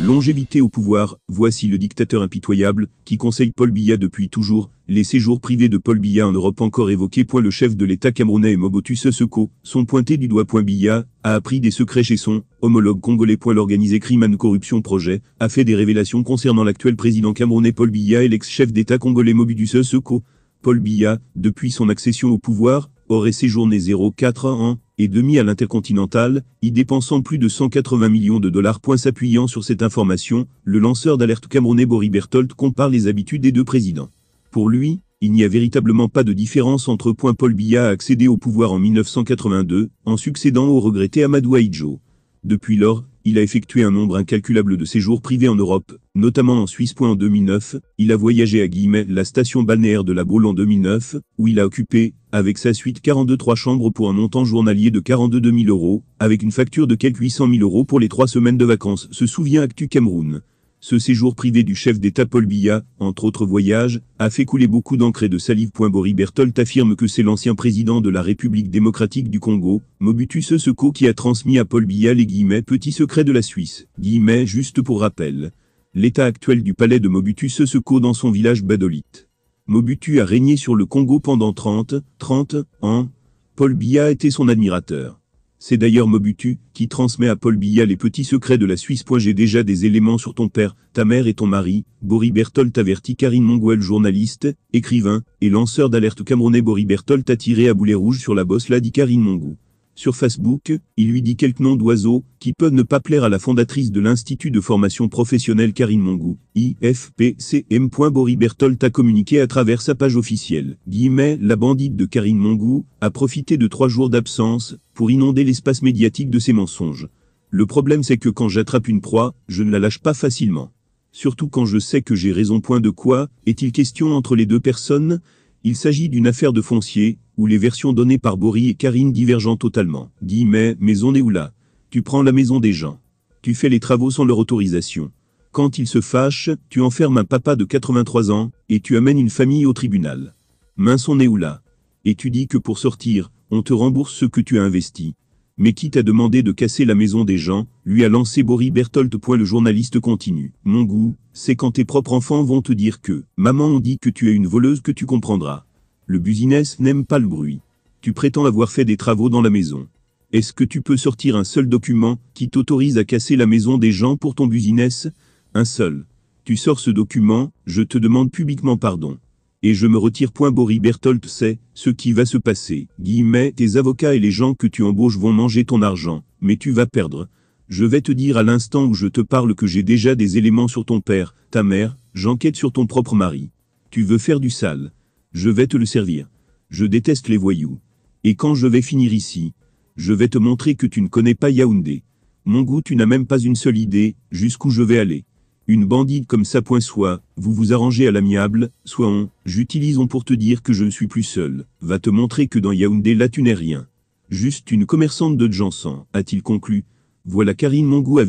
Longévité au pouvoir, voici le dictateur impitoyable, qui conseille Paul Biya depuis toujours. Les séjours privés de Paul Biya en Europe encore évoqués. Le chef de l'État camerounais et Mobutu Sese Seko sont pointés du doigt. Biya a appris des secrets chez son homologue congolais. L'organisé Crime and Corruption Project a fait des révélations concernant l'actuel président camerounais Paul Biya et l'ex-chef d'État congolais Mobutu Sese Seko. Paul Biya, depuis son accession au pouvoir, aurait séjourné 0,4 ans et demi à l'Intercontinental, y dépensant plus de 180 millions de dollars. S'appuyant sur cette information, le lanceur d'alerte camerounais Bory Berthold compare les habitudes des deux présidents. Pour lui, il n'y a véritablement pas de différence entre. Paul Biya a accédé au pouvoir en 1982, en succédant au regretté Amadou Ahidjo. Depuis lors, il a effectué un nombre incalculable de séjours privés en Europe, notamment en Suisse. En 2009, il a voyagé à la station balnéaire de La Baule en 2009, où il a occupé, avec sa suite 42 chambres pour un montant journalier de 42 000 €, avec une facture de quelque 800 000 € pour les 3 semaines de vacances, se souvient Actu Cameroun. Ce séjour privé du chef d'État Paul Biya, entre autres voyages, a fait couler beaucoup d'encre et de salive. Bory Berthold affirme que c'est l'ancien président de la République démocratique du Congo, Mobutu Sese Seko, qui a transmis à Paul Biya les petits secrets de la Suisse. Juste pour rappel. L'état actuel du palais de Mobutu Sese Seko dans son village Badolite. Mobutu a régné sur le Congo pendant 30 ans. Paul Biya était son admirateur. C'est d'ailleurs Mobutu qui transmet à Paul Biya les petits secrets de la Suisse. J'ai déjà des éléments sur ton père, ta mère et ton mari. Bory Berthold avertit Karine Monguel, journaliste, écrivain et lanceur d'alerte camerounais. Bory Berthold a tiré à boulet rouge sur la bosse, l'a dit Karine Monguel. Sur Facebook, il lui dit quelques noms d'oiseaux qui peuvent ne pas plaire à la fondatrice de l'Institut de formation professionnelle Karine Monguel, IFPCM. Bory Berthold a communiqué à travers sa page officielle. La bandite de Karine Monguel a profité de 3 jours d'absence pour inonder l'espace médiatique de ses mensonges. Le problème, c'est que quand j'attrape une proie, je ne la lâche pas facilement. Surtout quand je sais que j'ai raison. De quoi est-il question entre les deux personnes? Il s'agit d'une affaire de foncier, où les versions données par Bory et Karine divergent totalement. Mais on est où là? Tu prends la maison des gens. Tu fais les travaux sans leur autorisation. Quand ils se fâchent, tu enfermes un papa de 83 ans, et tu amènes une famille au tribunal. Mince, on est où là? Et tu dis que pour sortir, on te rembourse ce que tu as investi. Mais qui t'a demandé de casser la maison des gens, lui a lancé Bory Berthold. Le journaliste continue. Mon goût, c'est quand tes propres enfants vont te dire que « Maman, on dit que tu es une voleuse » que tu comprendras. Le business n'aime pas le bruit. Tu prétends avoir fait des travaux dans la maison. Est-ce que tu peux sortir un seul document qui t'autorise à casser la maison des gens pour ton business? Un seul. Tu sors ce document, je te demande publiquement pardon. Et je me retire. Bory Berthold sait ce qui va se passer. Tes avocats et les gens que tu embauches vont manger ton argent, mais tu vas perdre. Je vais te dire à l'instant où je te parle que j'ai déjà des éléments sur ton père, ta mère, j'enquête sur ton propre mari. Tu veux faire du sale? Je vais te le servir. Je déteste les voyous. Et quand je vais finir ici, je vais te montrer que tu ne connais pas Yaoundé. Mon goût, tu n'as même pas une seule idée, jusqu'où je vais aller. Une bandite comme ça. Soit vous vous arrangez à l'amiable, soit j'utilise pour te dire que je ne suis plus seul. Va te montrer que dans Yaoundé là tu n'es rien. Juste une commerçante de Jansan, a-t-il conclu. Voilà Karine Monguel avec